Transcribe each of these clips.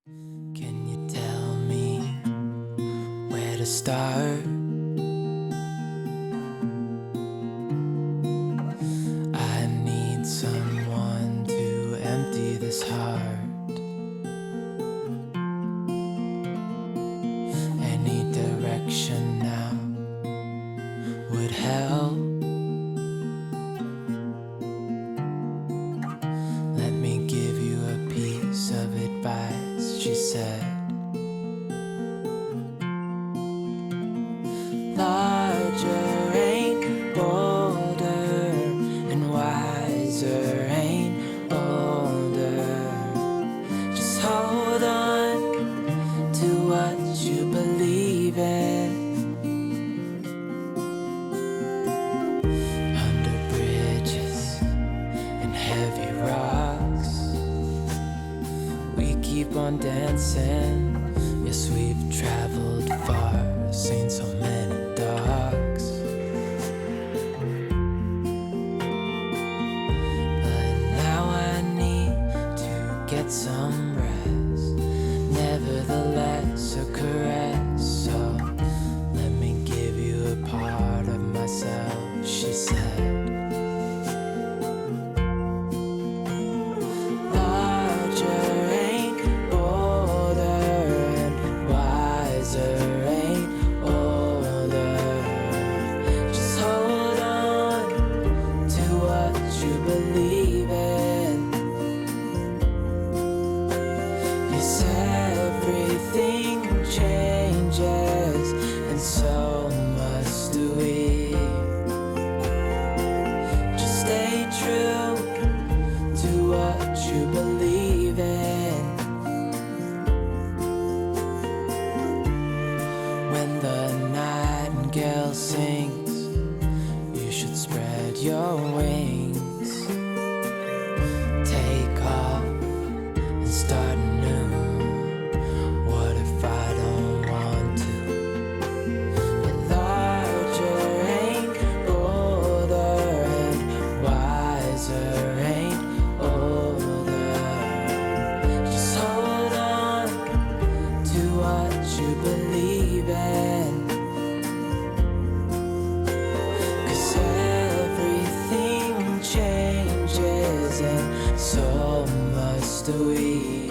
Can you tell me where to start? I need someone to empty this heart. Any direction now would help. Let me give you a piece of advice, she said. Larger ain't bolder, and wiser ain't older. Just hold on to what you believe in. Under bridges and heavy rocks, we keep on dancing. Yes, we've traveled far, seen so many dogs. But now I need to get some rest. Nevertheless, a caress. So let me give you a part of myself, she said. Larger ain't bolder, and wiser ain't older. Just hold on to what you believe in. Yes, everything changes, and so must we. Just stay true to what you believe in. When the nightingale sings, you should spread your wings. Take off and start anew. What if I don't want to? But larger ain't bolder, and wiser ain't older. Just hold on to what you believe in. 'Cause everything changes, and so must we.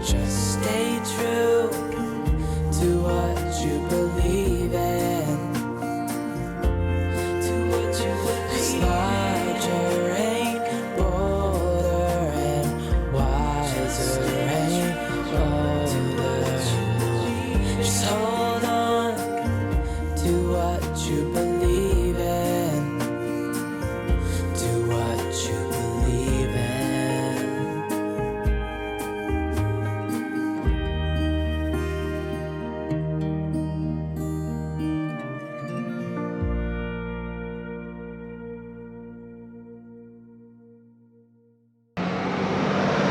Just stay true to what you believe in. To what you believe. 'Cause larger ain't bolder, and wiser ain't older. Just hold on to what you believe in. To what you believe in.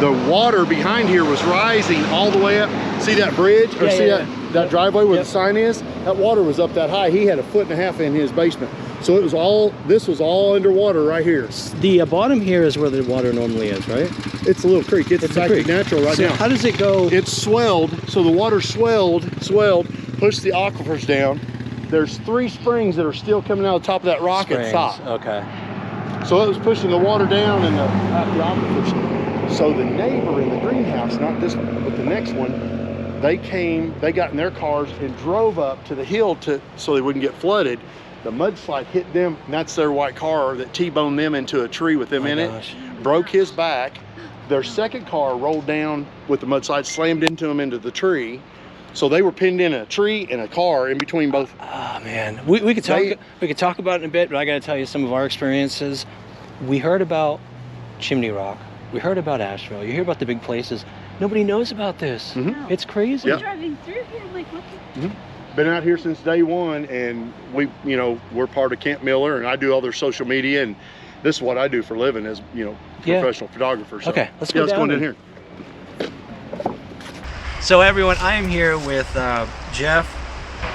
The water behind here was rising all the way up. See that bridge? Or see that driveway where the sign is? That water was up that high. He had 1.5 feet in his basement. So it was all, this was all underwater right here. The bottom here is where the water normally is, right? It's a little creek. It's a creek. natural right So now. how does it go? It's swelled, so the water swelled, pushed the aquifers down. There's 3 springs that are still coming out of the top of that rock at the top. Okay. So it was pushing the water down and the aquifers. So the neighbor in the greenhouse, not this one, but the next one, they got in their cars and drove up to the hill so they wouldn't get flooded. The mudslide hit them, and that's their white car that T-boned them into a tree with them in it, broke his back. Their second car rolled down with the mudslide, slammed into them into the tree. So they were pinned in a tree and a car in between both. Oh man, we could talk about it in a bit, but I got to tell you some of our experiences. We heard about Chimney Rock. We heard about Asheville. You hear about the big places. Nobody knows about this. No. It's crazy. Yep. Driving through here, like, what the? Been out here since day one, and we're part of Camp Miller, and I do all their social media, and this is what I do for a living as, professional photographer. So, okay, let's go let's down go in here. So everyone, I am here with Jeff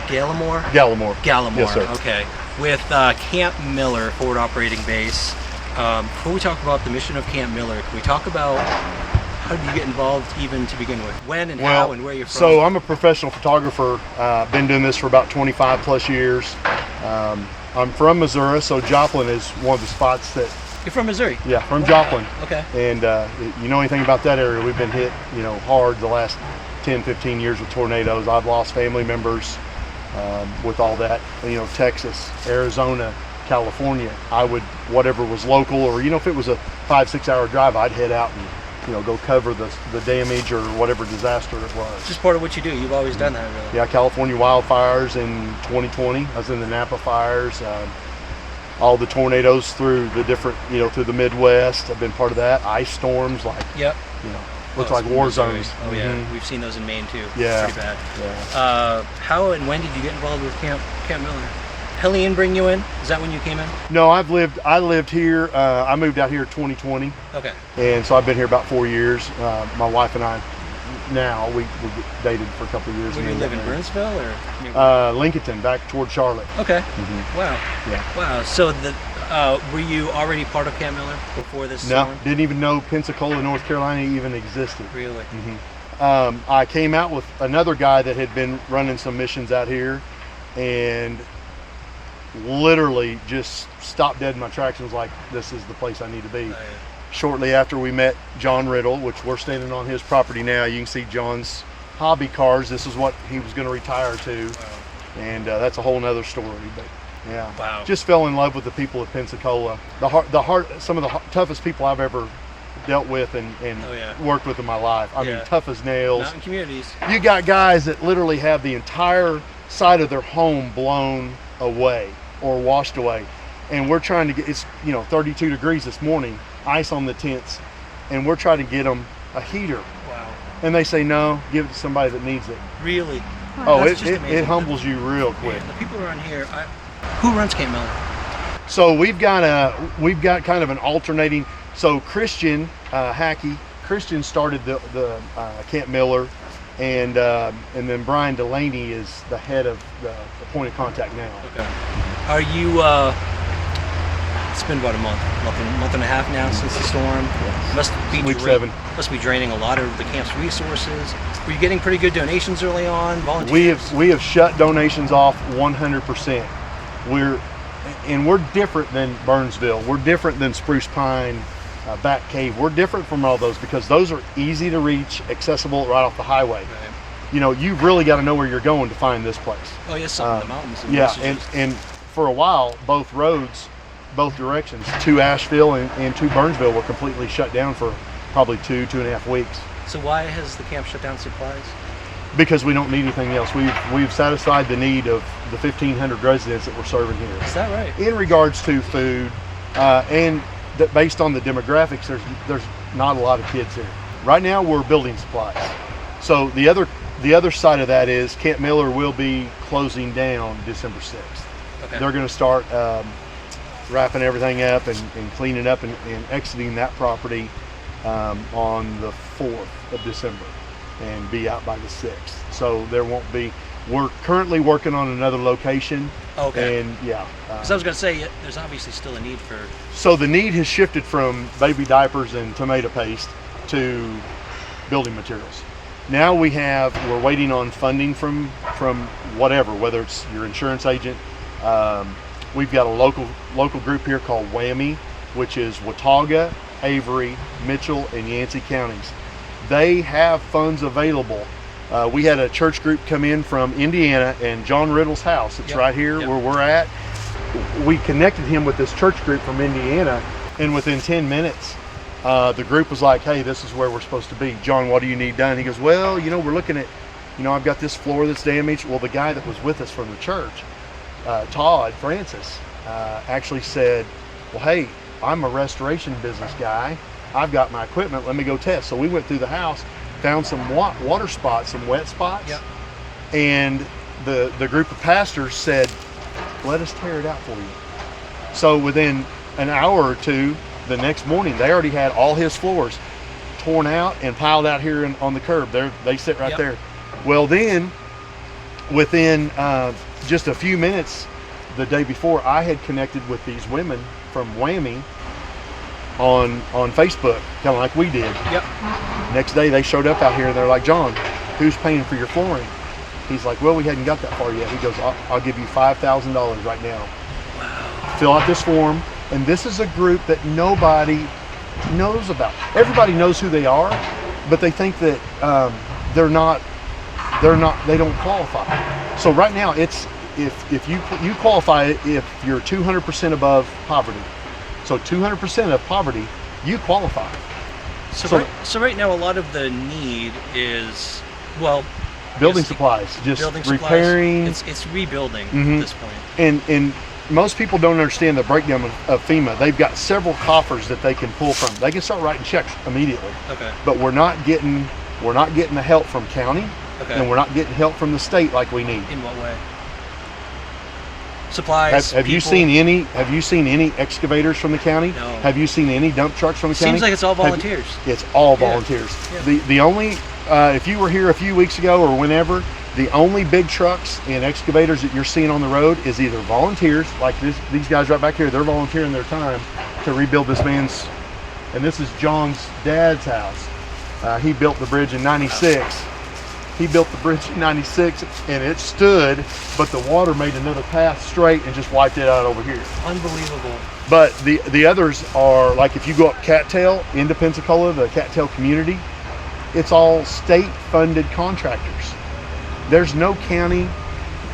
Gallemore. Gallemore. Yes, sir. Okay. With Camp Miller Forward Operating Base. Before we talk about the mission of Camp Miller, can we talk about how did you get involved even to begin with? When and Well, how and where you're from? so I'm a professional photographer. Been doing this for about 25 plus years. I'm from Missouri, so Joplin is one of the spots that, You're from Missouri? yeah, from Wow. Joplin. Okay. And you know anything about that area, we've been hit, hard the last 10, 15 years with tornadoes. I've lost family members with all that. Texas, Arizona, California. I would, whatever was local, or if it was a 5-6 hour drive, I'd head out and go cover the damage or whatever disaster it was. Just part of what you do. You've always done that, really. Yeah, California wildfires in 2020. I was in the Napa fires. All the tornadoes through the different, through the Midwest. I've been part of that. Ice storms, like, Yep. looks Oh, like it's war Missouri. zones. Oh yeah, Mhm. we've seen those in Maine too. Yeah. Pretty bad. Yeah. How and when did you get involved with Camp Miller? Helene bring you in? Is that when you came in? No, I lived here. I moved out here 2020, Okay. and so I've been here about 4 years. My wife and I, now we dated for a couple of years. Where do you and live then in got Burnsville or? married. Lincolnton, back toward Charlotte. Okay. Mhm. Wow. Yeah. Wow. So were you already part of Camp Miller before this No, storm? didn't even know Pensacola, North Carolina even existed. Really? I came out with another guy that had been running some missions out here, and literally just stopped dead in my tracks and was like, this is the place I need to be. Oh, yeah. Shortly after we met John Riddle, which we're standing on his property now. You can see John's hobby cars. This is what he was going to retire to. Wow. And that's a whole nother story. But yeah, Wow. just fell in love with the people of Pensacola. Some of the toughest people I've ever dealt with and Oh, yeah. worked with in my life. I mean, Yeah. tough as nails. Mountain communities. You got guys that literally have the entire side of their home blown away or washed away, and we're trying to get, it's 32 degrees this morning, ice on the tents, and we're trying to get them a heater, Wow. and they say no, give it to somebody that needs it. Really? Oh, That's it, just it, amazing. it humbles you real quick. Yeah, the people around here. Who runs Camp Miller? So we've got kind of an alternating. So Christian Christian started the Camp Miller, and then Brian Delaney is the head of the point of contact now. Okay. Are you? It's been about a month and a half now since the storm. Must be Week 7. Must be draining a lot of the camp's resources. Were you getting pretty good donations early on? Volunteers? We have shut donations off 100%. We're different than Burnsville. We're different than Spruce Pine, Back Cave. We're different from all those because those are easy to reach, accessible right off the highway. Right. You've really got to know where you're going to find this place. Oh yes, some in the mountains. Yeah, this is and for a while, both roads, both directions, to Asheville and to Burnsville, were completely shut down for probably 2.5 weeks. So why has the camp shut down supplies? Because we don't need anything else. We've satisfied the need of the 1,500 residents that we're serving here. Is that right? In regards to food, and that based on the demographics, there's not a lot of kids here. Right now, we're building supplies. So the other side of that is Camp Miller will be closing down December 6th. Okay. They're going to start wrapping everything up and cleaning up and exiting that property on the 4th of December and be out by the 6th. So there won't be. We're currently working on another location. Okay. And yeah. So I was going to say, there's obviously still a need for. So the need has shifted from baby diapers and tomato paste to building materials. Now we're waiting on funding from whatever, whether it's your insurance agent. We've got a local group here called WHAMI, which is Watauga, Avery, Mitchell, and Yancey counties. They have funds available. We had a church group come in from Indiana, and John Riddle's house, it's right here where we're at. We connected him with this church group from Indiana, and within 10 minutes, the group was like, hey, this is where we're supposed to be. John, what do you need done? He goes, well, we're looking at, I've got this floor that's damaged. Well, the guy that was with us from the church, Todd Francis, actually said, well, hey, I'm a restoration business guy. I've got my equipment. Let me go test. So we went through the house, found some water spots, some wet spots. Yep. And the group of pastors said, let us tear it out for you. So within an hour or two, the next morning, they already had all his floors torn out and piled out here on the curb. They sit right there. Well, then, within just a few minutes, the day before, I had connected with these women from WHAMI, on Facebook, kind of like we did. Yep. Next day they showed up out here and they're like, John, who's paying for your flooring? He's like, well, we hadn't got that far yet. He goes, I'll give you $5,000 right now. Wow. Fill out this form. And this is a group that nobody knows about. Everybody knows who they are, but they think that they don't qualify. So right now it's, if you qualify if you're 200% above poverty. So 200% of poverty, you qualify. So right now a lot of the need is, well, building supplies, just building repairing. Supplies. It's rebuilding Mm-hmm. at this point. And most people don't understand the breakdown of FEMA. They've got several coffers that they can pull from. They can start writing checks immediately. Okay. But we're not getting the help from county, Okay. and we're not getting help from the state like we need. In what way? Supplies. Have you seen any excavators from the county? No. Have you seen any dump trucks from the county? Seems like it's all volunteers. It's all Yeah. volunteers. Yeah. The only if you were here a few weeks ago or whenever, the only big trucks and excavators that you're seeing on the road is either volunteers, like these guys right back here. They're volunteering their time to rebuild this man's, and this is John's dad's house. He built the bridge in '96. He built the bridge in '96, and it stood, but the water made another path straight and just wiped it out over here. Unbelievable. But the others are, like if you go up Cattail into Pensacola, the Cattail community, it's all state-funded contractors. There's no county.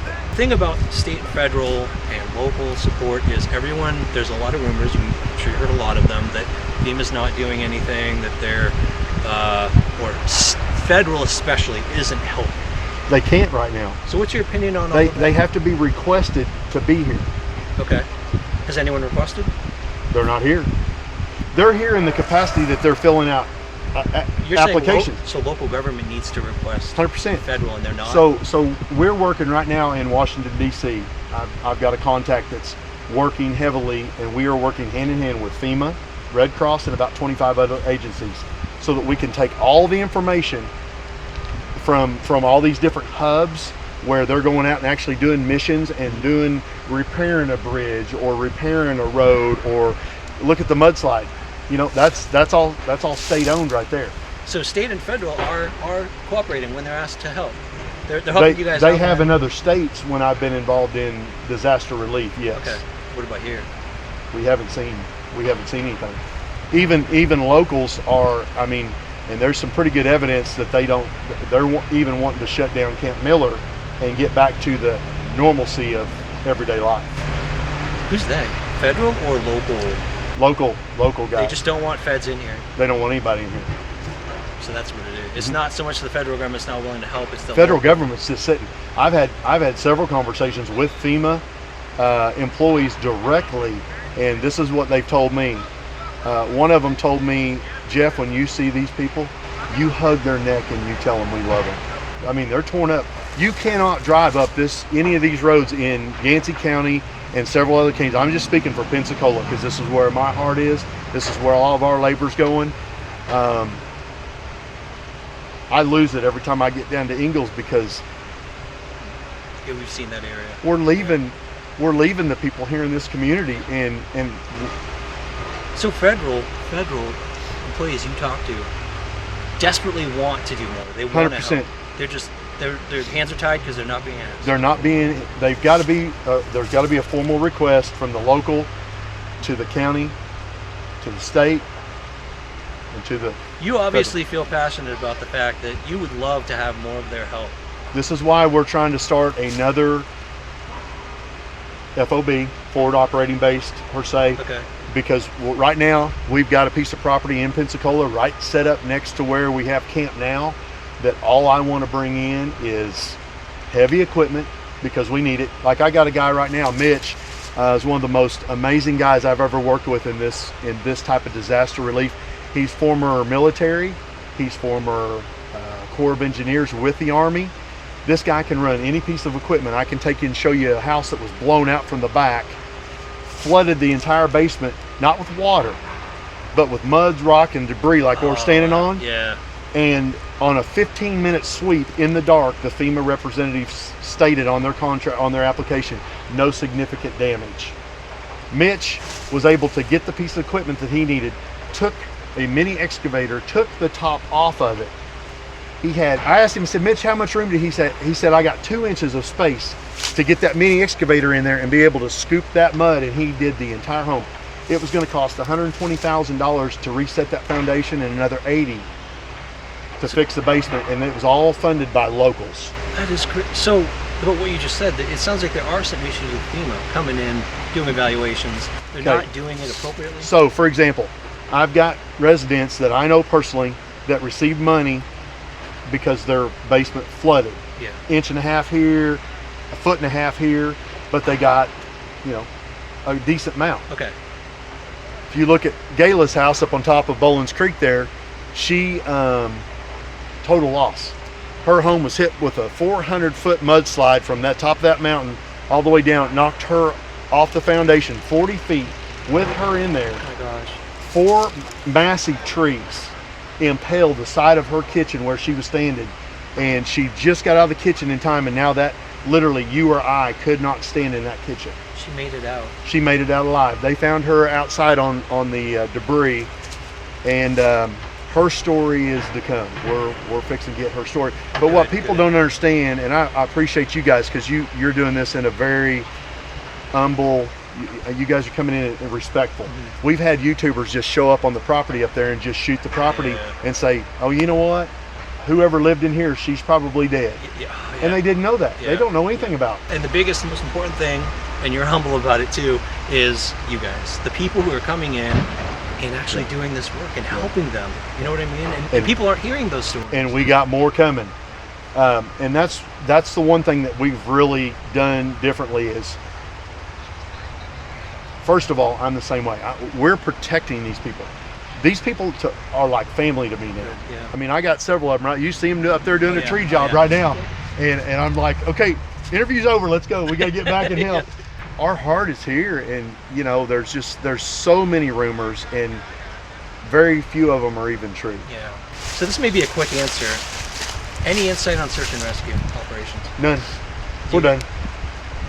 The thing about state, federal, and local support is there's a lot of rumors, I'm sure you heard a lot of them, that FEMA's not doing anything, that they're, federal especially, isn't helping. They can't right now. So what's your opinion on all of that? They have to be requested to be here. Okay. Has anyone requested? They're not here. They're here in the capacity that they're filling out You're applications. saying so local government needs to request 100%. federal, and they're not? So we're working right now in Washington, D.C. I've got a contact that's working heavily, and we are working hand in hand with FEMA, Red Cross, and about 25 other agencies, so that we can take all the information from all these different hubs where they're going out and actually doing missions and repairing a bridge or repairing a road, or look at the mudslide. You know, that's all state owned right there. So state and federal are cooperating when they're asked to help. They're helping you guys out. They have in other states when I've been involved in disaster relief. Yes. Okay. What about here? We haven't seen anything. Even locals are. I mean, and there's some pretty good evidence that they're even wanting to shut down Camp Miller and get back to the normalcy of everyday life. Who's they? Federal or local? Local guys. They just don't want feds in here. They don't want anybody in here. So that's what it is. It's not so much the federal government's not willing to help. It's the Federal government's just sitting. I've had several conversations with FEMA employees directly, and this is what they've told me. One of them told me, Jeff, when you see these people, you hug their neck and you tell them we love them. I mean, they're torn up. You cannot drive up any of these roads in Yancey County and several other counties. I'm just speaking for Pensacola because this is where my heart is. This is where all of our labor's going. I lose it every time I get down to Ingalls because we've seen that area. We're leaving the people here in this community, and so federal employees you talk to desperately want to do more. They want to help. They're just their hands are tied because they're not being asked. They've got to be. There's got to be a formal request from the local to the county, to the state, and to the. You obviously feel passionate about the fact that you would love to have more of their help. This is why we're trying to start another FOB, forward operating base per se. Okay. Because right now we've got a piece of property in Pensacola right set up next to where we have camp now, that all I want to bring in is heavy equipment because we need it. Like I got a guy right now, Mitch, is one of the most amazing guys I've ever worked with in this type of disaster relief. He's former military. He's former Corps of Engineers with the Army. This guy can run any piece of equipment. I can take you and show you a house that was blown out from the back, flooded the entire basement, not with water, but with mud, rock, and debris like we're standing on. Yeah. And on a 15-minute sweep in the dark, the FEMA representatives stated on their contract, on their application, no significant damage. Mitch was able to get the piece of equipment that he needed, took a mini excavator, took the top off of it. I asked him, I said, Mitch, how much room did he say? He said, I got 2 inches of space to get that mini excavator in there and be able to scoop that mud, and he did the entire home. It was gonna cost $120,000 to reset that foundation and another 80 to fix the basement, and it was all funded by locals. That is great. So, but what you just said, it sounds like there are some issues with FEMA coming in, doing evaluations. They're not doing it appropriately. So, for example, I've got residents that I know personally that received money because their basement flooded. Yeah. 1.5 inches here, 1.5 feet here, but they got, you know, a decent amount. Okay. If you look at Gayla's house up on top of Boland's Creek there, she, total loss. Her home was hit with a 400-foot mudslide from that top of that mountain all the way down. It knocked her off the foundation 40 feet with her in there. Oh my gosh. 4 massive trees impaled the side of her kitchen where she was standing, and she just got out of the kitchen in time, and now that literally you or I could not stand in that kitchen. She made it out. She made it out alive. They found her outside on the debris, and her story is to come. We're fixing to get her story. But what people don't understand, and I appreciate you guys, because you're doing this in a very humble. You guys are coming in and respectful. Mm-hmm. We've had YouTubers just show up on the property up there and just shoot the property and say, oh, you know what? Whoever lived in here, she's probably dead. And they didn't know that. They don't know anything about it. And the biggest and most important thing, and you're humble about it too, is you guys, the people who are coming in and actually doing this work and helping them. You know what I mean? And people aren't hearing those stories. And we got more coming. And that's the one thing that we've really done differently is, first of all, I'm the same way. We're protecting these people. These people are like family to me now. Yeah. I mean, I got several of them, right? You see them up there doing a tree job right now. And I'm like, okay, interview's over, let's go. We got to get back and help. Our heart is here, and you know, there's so many rumors, and very few of them are even true. Yeah. So this may be a quick answer. Any insight on search and rescue operations? None. We're done.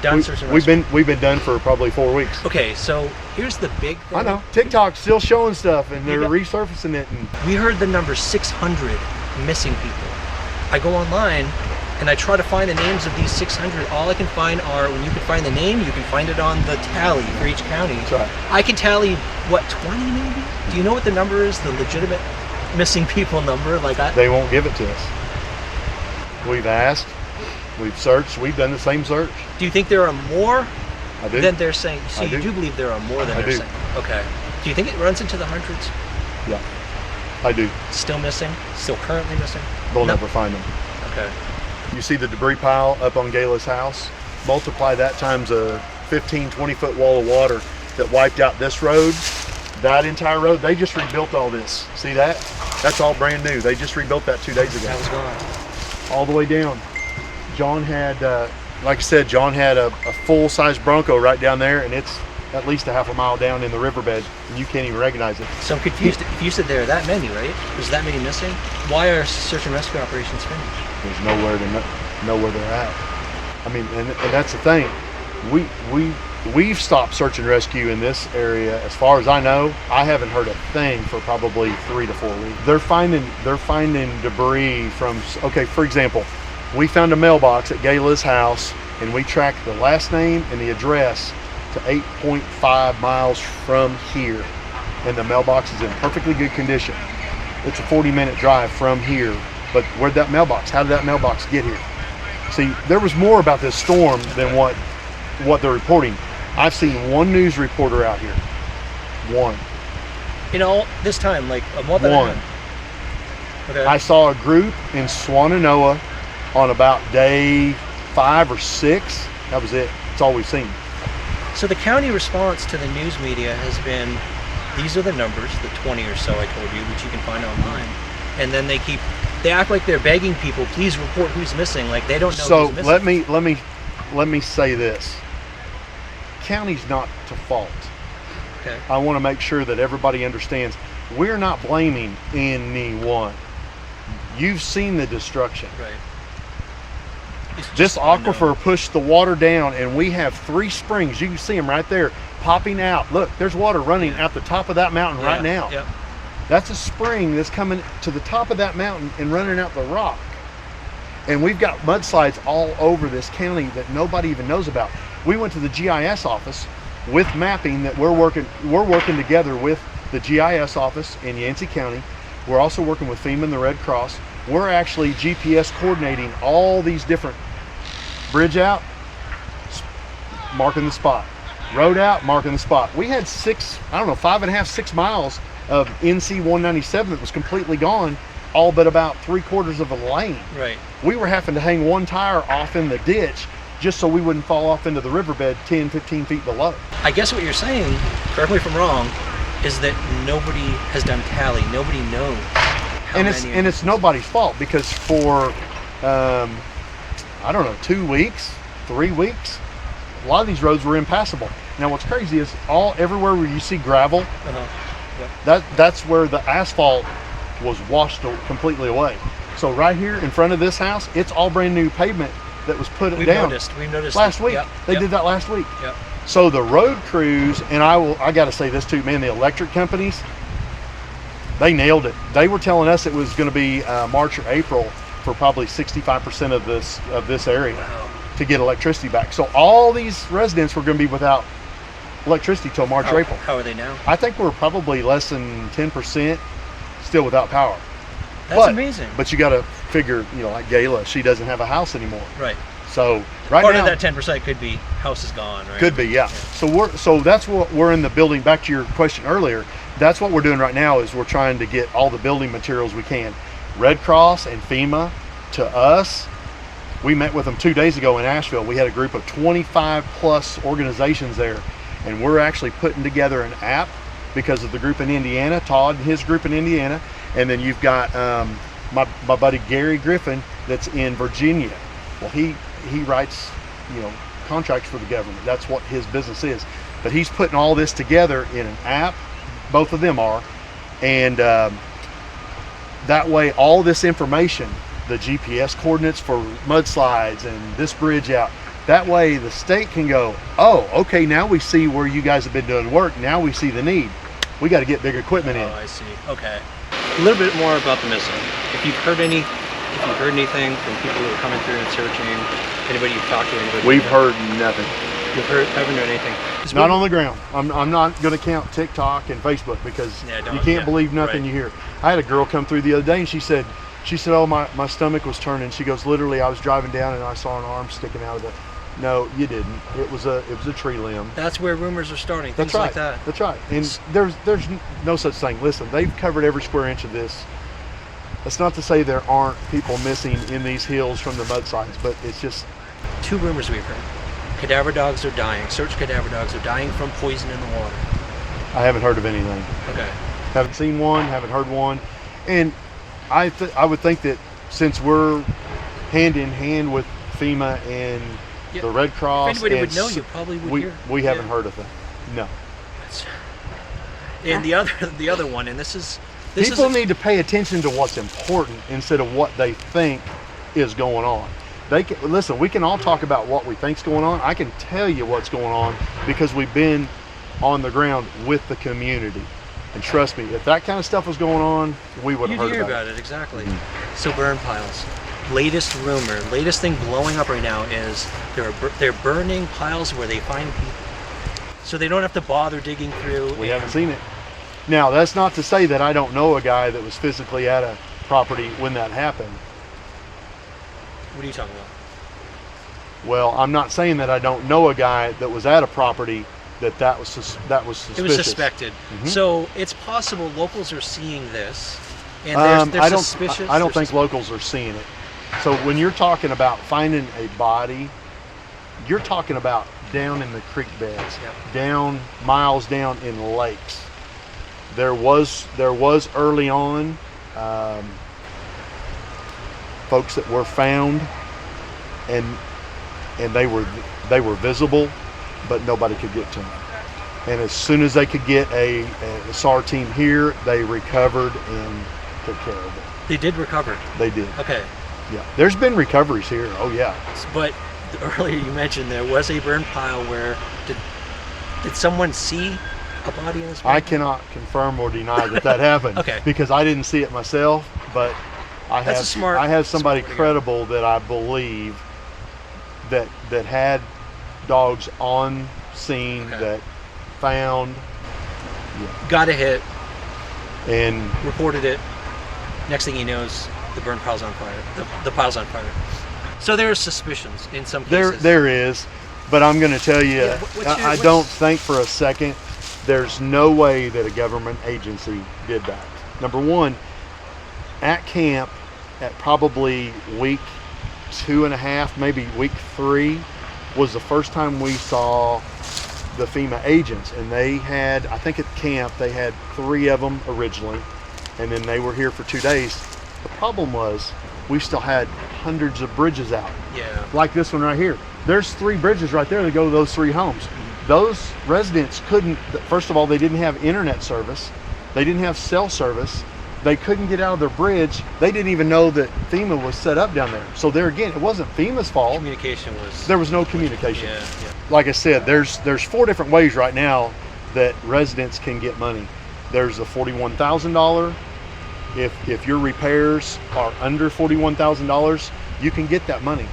Done search and rescue? We've been done for probably 4 weeks. Okay, so here's the big thing. I know. TikTok's still showing stuff, and they're resurfacing it. And we heard the number 600 missing people. I go online and I try to find the names of these 600. All I can find are, when you can find the name, you can find it on the tally for each county. That's right. I can tally, what, 20 maybe? Do you know what the number is, the legitimate missing people number? They won't give it to us. We've asked, we've searched, we've done the same search. Do you think there are more than they're saying? So you do believe there are more than they're saying? Okay. Do you think it runs into the hundreds? Yeah, I do. Still missing? Still currently missing? They'll never find them. Okay. You see the debris pile up on Gayla's house? Multiply that times a 15, 20-foot wall of water that wiped out this road, that entire road. They just rebuilt all this. See that? That's all brand new. They just rebuilt that 2 days ago. That was gone. All the way down. John had, like I said, John had a full-size Bronco right down there, and it's at least a half a mile down in the riverbed, and you can't even recognize it. So I'm confused. If you said there are that many, right? There's that many missing? Why are search and rescue operations finished? There's nowhere to know where they're at. I mean, and that's the thing. We've stopped search and rescue in this area. As far as I know, I haven't heard a thing for probably 3 to 4 weeks. They're finding debris from. Okay, for example, we found a mailbox at Gayla's house, and we tracked the last name and the address to 8.5 miles from here, and the mailbox is in perfectly good condition. It's a 40-minute drive from here, but where'd that mailbox? How did that mailbox get here? See, there was more about this storm than what they're reporting. I've seen one news reporter out here. One. You know, this time, like a month and a half. Okay. I saw a group in Swannanoa on about day 5 or 6. That was it. That's all we've seen. So the county response to the news media has been, these are the numbers, the 20 or so I told you, which you can find online. And then they act like they're begging people, please report who's missing, like they don't know who's missing. So let me say this. County's not to fault. Okay. I want to make sure that everybody understands we're not blaming anyone. You've seen the destruction. Right. This aquifer pushed the water down, and we have 3 springs. You can see them right there popping out. Look, there's water running out the top of that mountain right now. Yep. That's a spring that's coming to the top of that mountain and running out the rock. And we've got mudslides all over this county that nobody even knows about. We went to the GIS office with mapping that we're working together with the GIS office in Yancey County. We're also working with FEMA and the Red Cross. We're actually GPS coordinating all these different bridge out, marking the spot. Road out, marking the spot. We had 5.5, 6 miles of NC 197 that was completely gone, all but about 3/4 of a lane. Right. We were having to hang one tire off in the ditch just so we wouldn't fall off into the riverbed 10, 15 feet below. I guess what you're saying, correct me if I'm wrong, is that nobody has done tally. Nobody knows. And it's nobody's fault, because for, I don't know, 2 weeks, 3 weeks, a lot of these roads were impassable. Now what's crazy is everywhere where you see gravel, that's where the asphalt was washed completely away. So right here in front of this house, it's all brand new pavement that was put down. We've noticed last week. They did that last week. So the road crews, and I got to say this too, man, the electric companies, they nailed it. They were telling us it was going to be March or April for probably 65% of this area to get electricity back. So all these residents were going to be without electricity till March or April. How are they now? I think we're probably less than 10% still without power. That's amazing. But you got to figure, like Gayla, she doesn't have a house anymore. Right. So right part now, of that 10% could be house is gone, right? Could be, yeah. So that's what we're in the building. Back to your question earlier, that's what we're doing right now, is we're trying to get all the building materials we can. Red Cross and FEMA to us. We met with them 2 days ago in Asheville. We had a group of 25 plus organizations there, and we're actually putting together an app because of the group in Indiana, Todd and his group in Indiana, and then you've got my buddy Gary Griffin that's in Virginia. Well, he writes, contracts for the government. That's what his business is. But he's putting all this together in an app. Both of them are, and that way all this information, the GPS coordinates for mudslides and this bridge out, that way the state can go, oh, okay, now we see where you guys have been doing work. Now we see the need. We got to get big equipment in. Oh, I see. Okay. A little bit more about the missing. If you've heard anything from people who are coming through and searching, anybody you've talked to, anybody? We've heard nothing. Haven't heard anything? Not on the ground. I'm not going to count TikTok and Facebook, because you can't believe nothing you hear. I had a girl come through the other day and she said, oh, my stomach was turning. She goes, literally, I was driving down and I saw an arm sticking out of the. No, you didn't. It was a tree limb. That's where rumors are starting. Things That's right. like that. That's right. And there's no such thing. Listen, they've covered every square inch of this. That's not to say there aren't people missing in these hills from the mudslides, but it's just 2 rumors we've heard. Cadaver dogs are dying. Search cadaver dogs are dying from poison in the water. I haven't heard of anything. Okay. Haven't seen one. Haven't heard one. And I would think that since we're hand in hand with FEMA and the Red Cross, if anybody would know, you probably would hear. We haven't heard of them. No. And the other one, and this is people need to pay attention to what's important instead of what they think is going on. Listen, we can all talk about what we think's going on. I can tell you what's going on because we've been on the ground with the community. And trust me, if that kind of stuff was going on, we would have heard about it. You'd hear about it, exactly. Mm-hmm. So burn piles. Latest rumor, latest thing blowing up right now is they're burning piles where they find people, so they don't have to bother digging through. We haven't seen it. Now, that's not to say that I don't know a guy that was physically at a property when that happened. What are you talking about? Well, I'm not saying that I don't know a guy that was at a property that was suspicious. It was suspected. Mm-hmm. So it's possible locals are seeing this, and I don't think locals are seeing it. So when you're talking about finding a body, you're talking about down in the creek beds, down miles down in lakes. There was early on folks that were found, and they were visible, but nobody could get to them. And as soon as they could get a SAR team here, they recovered and took care of it. They did recover? They did. Okay. Yeah, there's been recoveries here. Oh yeah. But earlier you mentioned there was a burn pile where did someone see a body in this? I cannot confirm or deny that happened. Okay. Because I didn't see it myself, but I have somebody credible that I believe that had dogs on scene that found. Got a hit. And reported it. Next thing he knows, the burn pile's on fire. The pile's on fire. So there are suspicions in some cases. There is, but I'm going to tell you, Yeah, I don't think for a second there's no way that a government agency did that. Number one, at camp, at probably week 2.5, maybe week 3, was the first time we saw the FEMA agents, and they had, I think at camp, they had 3 of them originally, and then they were here for 2 days. The problem was we still had hundreds of bridges out. Yeah. Like this one right here. There's 3 bridges right there that go to those 3 homes. Those residents couldn't, first of all, they didn't have internet service. They didn't have cell service. They couldn't get out of their bridge. They didn't even know that FEMA was set up down there. So there again, it wasn't FEMA's fault. Communication was... There was no communication. Yeah. Like I said, there's 4 different ways right now that residents can get money. There's the $41,000. If your repairs are under $41,000, you can get that money.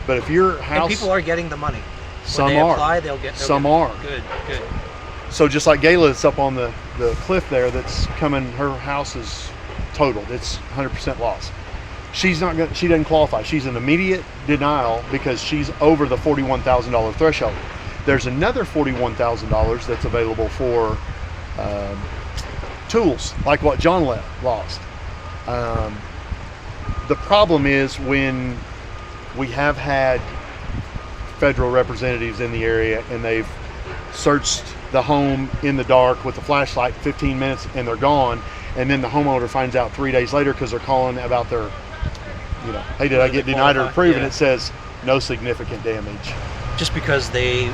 But if your house... And people are getting the money. Some when they are. apply, they'll get... Some are. Good. So just like Gayla that's up on the cliff there that's coming, her house is totaled. It's 100% loss. She doesn't qualify. She's in immediate denial because she's over the $41,000 threshold. There's another $41,000 that's available for tools, like what John lost. The problem is when we have had federal representatives in the area and they've searched the home in the dark with a flashlight 15 minutes and they're gone, and then the homeowner finds out 3 days later because they're calling about their, hey, did I get denied or approved? And it says no significant damage. Just because they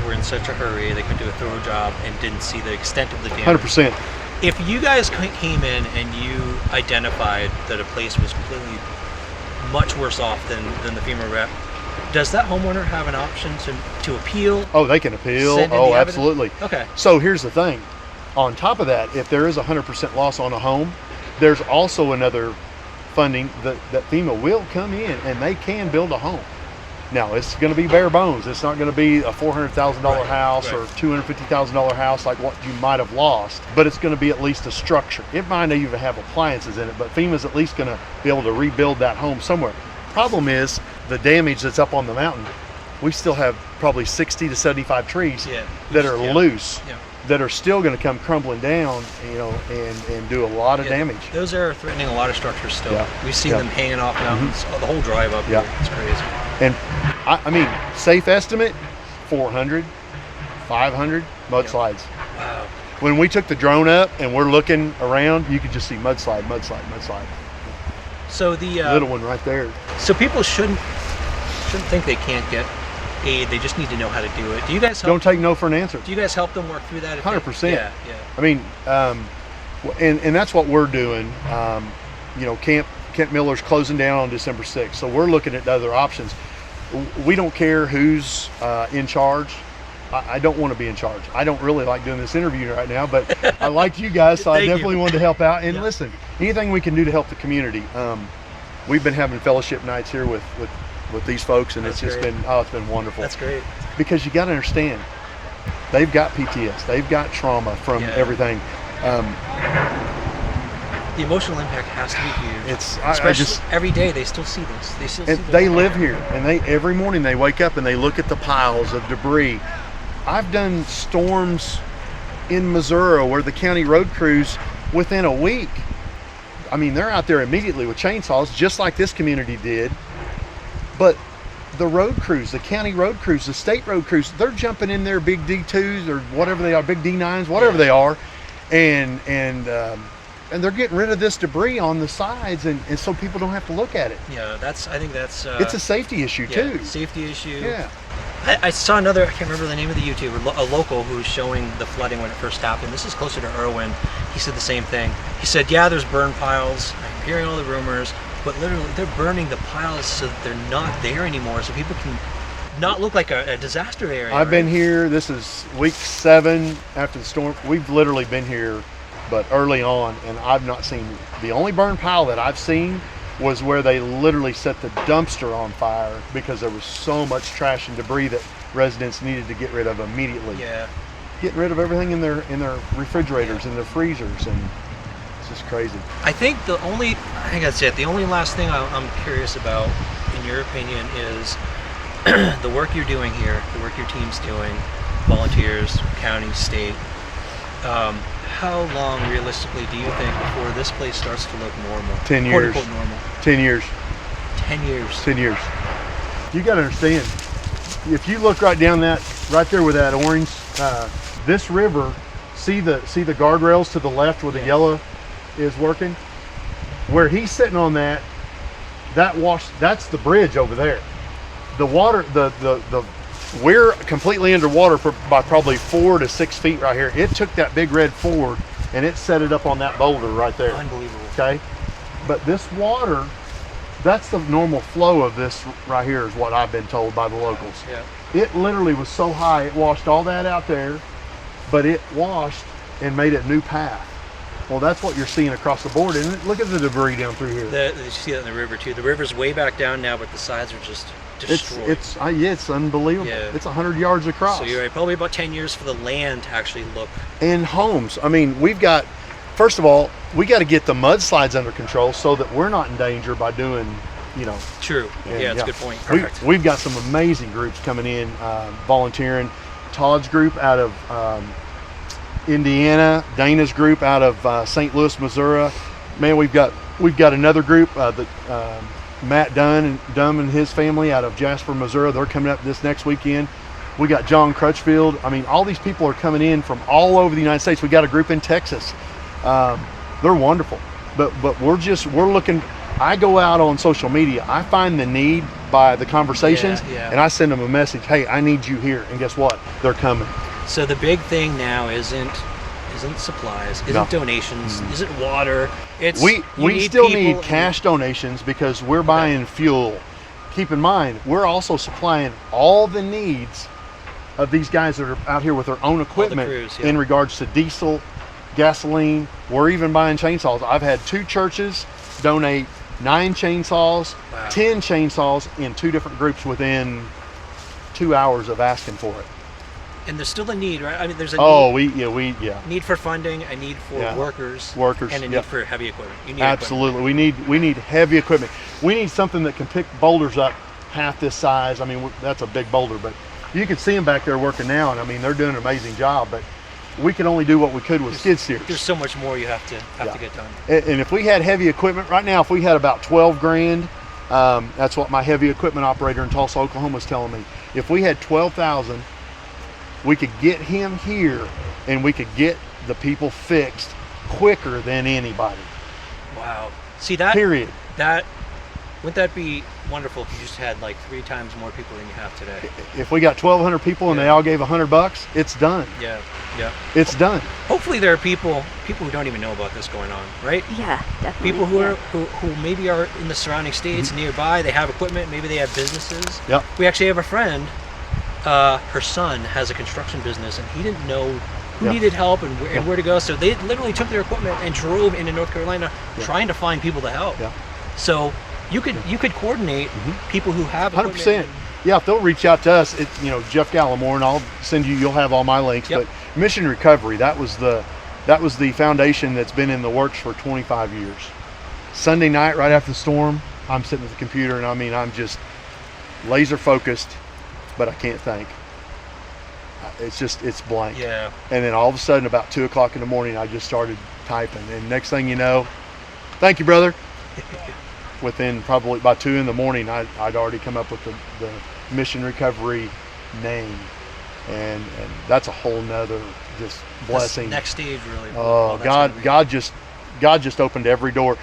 were in such a hurry, they could do a thorough job and didn't see the extent of the damage. 100%. If you guys came in and you identified that a place was completely much worse off than the FEMA rep, does that homeowner have an option to appeal? Oh, they can appeal. Oh, absolutely. Okay. So here's the thing. On top of that, if there is 100% loss on a home, there's also another funding that FEMA will come in and they can build a home. Now, it's going to be bare bones. It's not going to be a $400,000 house or $250,000 house like what you might have lost, but it's going to be at least a structure. It might not even have appliances in it, but FEMA's at least going to be able to rebuild that home somewhere. Problem is the damage that's up on the mountain. We still have probably 60 to 75 trees that are loose, that are still going to come crumbling down, and do a lot of damage. Those are threatening a lot of structures still. Yeah. We've seen them hanging off mountains, the whole drive up here. It's crazy. And I mean, safe estimate, 400, 500 mudslides. Wow. When we took the drone up and we're looking around, you could just see mudslide. So the little one right there. So people shouldn't think they can't get aid. They just need to know how to do it. Do you guys help? Don't take no for an answer. Do you guys help them work through that? 100%. Yeah. I mean, and that's what we're doing. Camp Miller's closing down on December 6th, so we're looking at other options. We don't care who's in charge. I don't want to be in charge. I don't really like doing this interview right now, but I like you guys, so I definitely wanted to help out. And listen, anything we can do to help the community. We've been having fellowship nights here with these folks, and it's been wonderful. That's great. Because you got to understand, they've got PTS, they've got trauma from everything. The emotional impact has to be huge. Especially every day they still see this. They live here, and every morning they wake up and they look at the piles of debris. I've done storms in Missouri where the county road crews, within a week, I mean, they're out there immediately with chainsaws, just like this community did. But the road crews, the county road crews, the state road crews, they're jumping in their big D2s or whatever they are, big D9s, whatever they are, and they're getting rid of this debris on the sides, and so people don't have to look at it. Yeah, I think that's it's a safety issue too. Safety issue. Yeah. I saw another, I can't remember the name of the YouTuber, a local who's showing the flooding when it first happened. This is closer to Irwin. He said the same thing. He said, yeah, there's burn piles. I'm hearing all the rumors, but literally they're burning the piles so that they're not there anymore, so people can not look like a disaster area. I've been here. This is week 7 after the storm. We've literally been here, but early on, and I've not seen. The only burn pile that I've seen was where they literally set the dumpster on fire because there was so much trash and debris that residents needed to get rid of immediately. Yeah. Getting rid of everything in their refrigerators and their freezers, and it's just crazy. I think that's it. The only last thing I'm curious about, in your opinion, is the work you're doing here, the work your team's doing, volunteers, county, state. How long, realistically, do you think before this place starts to look normal? 10 years. Quote unquote normal. 10 years. 10 years. 10 years. You got to understand, if you look right down that, right there with that orange, this river, see the guardrails to the left where the yellow is working? Where he's sitting on that's the bridge over there. The water, we're completely underwater by probably 4 to 6 feet right here. It took that big red Ford and it set it up on that boulder right there. Unbelievable. Okay, but this water, that's the normal flow of this right here is what I've been told by the locals. Yeah. It literally was so high, it washed all that out there, but it washed and made a new path. Well, that's what you're seeing across the board, and look at the debris down through here. You see that in the river too. The river's way back down now, but the sides are just destroyed. It's unbelievable. Yeah. It's 100 yards across. So you're right, probably about 10 years for the land to actually look. And homes. I mean, first of all, we got to get the mudslides under control so that we're not in danger by doing, True. Yeah, that's a good point. Perfect. We've got some amazing groups coming in, volunteering. Todd's group out of Indiana, Dana's group out of St. Louis, Missouri. Man, we've got another group, Matt Dunn and his family out of Jasper, Missouri. They're coming up this next weekend. We got John Crutchfield. I mean, all these people are coming in from all over the United States. We got a group in Texas. They're wonderful, but we're looking. I go out on social media. I find the need by the conversations, and I send them a message. Hey, I need you here, and guess what? They're coming. So the big thing now isn't supplies, isn't donations, isn't water. We still need cash donations because we're buying fuel. Keep in mind, we're also supplying all the needs of these guys that are out here with their own equipment in regards to diesel, gasoline. We're even buying chainsaws. I've had 2 churches donate 9 chainsaws, 10 chainsaws in 2 different groups within 2 hours of asking for it. And there's still a need, right? I mean, there's a need for funding, a need for workers, and a need for heavy equipment. You need absolutely equipment. We need heavy equipment. We need something that can pick boulders up half this size. I mean, that's a big boulder, but you can see them back there working now, and I mean, they're doing an amazing job. But we can only do what we could with skid steers. There's so much more you have to get done. And if we had heavy equipment right now, if we had about 12 grand, that's what my heavy equipment operator in Tulsa, Oklahoma was telling me. If we had 12,000, we could get him here and we could get the people fixed quicker than anybody. Wow. See that? Period. Wouldn't that be wonderful if you just had like 3 times more people than you have today? If we got 1,200 people and they all gave $100, it's done. Yeah. It's done. Hopefully there are people who don't even know about this going on, right? Yeah, definitely. People who maybe are in the surrounding states nearby, they have equipment, maybe they have businesses. Yep. We actually have a friend, her son has a construction business and he didn't know who needed help and where to go. So they literally took their equipment and drove into North Carolina trying to find people to help. Yeah. So you could coordinate people who have 100%. Yeah, if they'll reach out to us, Jeff Gallemore, and I'll send you'll have all my links. Yep. But Mission Recovery, that was the foundation that's been in the works for 25 years. Sunday night, right after the storm, I'm sitting at the computer and I'm just laser focused, but I can't think. It's blank. Yeah. And then all of a sudden, about 2 o'clock in the morning, I just started typing, and next thing you know, thank you, brother. Within probably by 2 in the morning, I'd already come up with the Mission Recovery name, and that's a whole nother just blessing. Next stage, really. Oh, God just opened every door.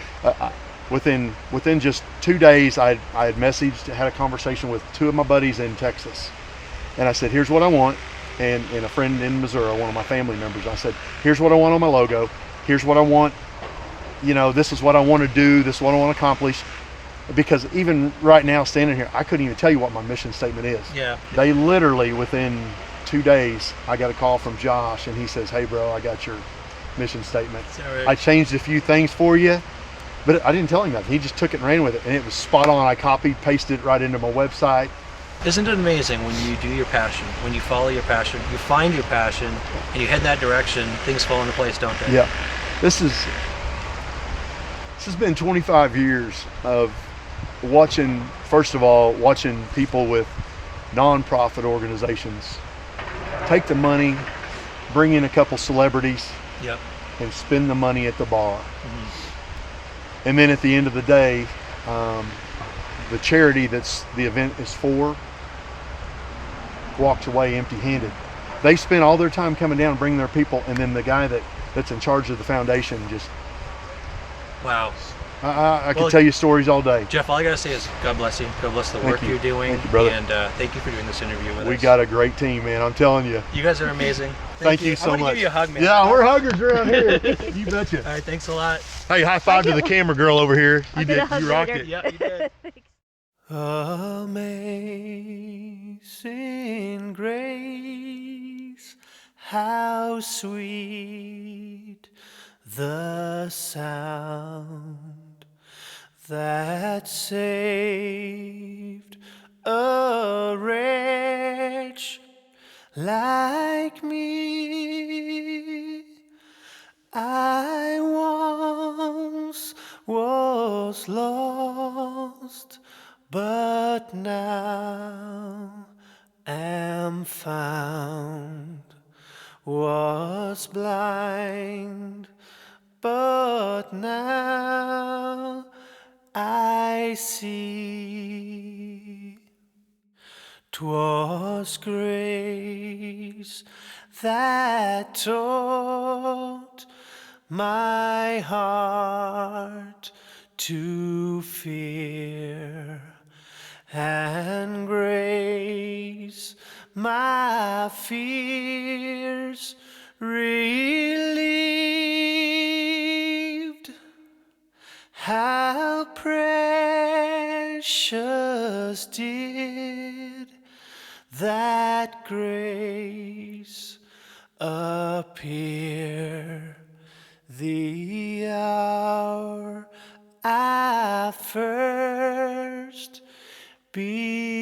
Within just 2 days, I had had a conversation with 2 of my buddies in Texas, and I said, here's what I want, and a friend in Missouri, one of my family members, I said, here's what I want on my logo, here's what I want, this is what I want to do, this is what I want to accomplish. because even right now standing here, I couldn't even tell you what my mission statement is. Yeah. They literally, within 2 days, I got a call from Josh and he says, hey bro, I got your mission statement. Right. I changed a few things for you, but I didn't tell him nothing. He just took it and ran with it, and it was spot on. I copied, pasted it right into my website. Isn't it amazing when you do your passion, when you follow your passion, you find your passion, and you head in that direction, things fall into place, don't they? Yeah. This has been 25 years of watching, first of all, watching people with nonprofit organizations take the money, bring in a couple celebrities, Yep. and spend the money at the bar. Mm-hmm. And then at the end of the day, the charity that's the event is for walks away empty-handed. They spend all their time coming down, bringing their people, and then the guy that's in charge of the foundation just, Wow. I could tell you stories all day. Jeff, all I gotta say is God bless you. God bless the work you're doing. Thank you, brother. And thank you for doing this interview with us. We got a great team, man. I'm telling you. You guys are amazing. Thank you so I'm gonna much. give you a hug, man. Yeah, we're huggers around here. You betcha. All right, thanks a lot. Hey, high five to the camera girl over here. I'll get a hug You rocked later. it. Yep, you did. Amazing grace, how sweet the sound that saved a wretch like me. I once was lost, but now am found. Was blind, but now I see. 'Twas grace that taught my heart to fear, and grace my fears relieved. How precious did that grace appear the hour I first believed.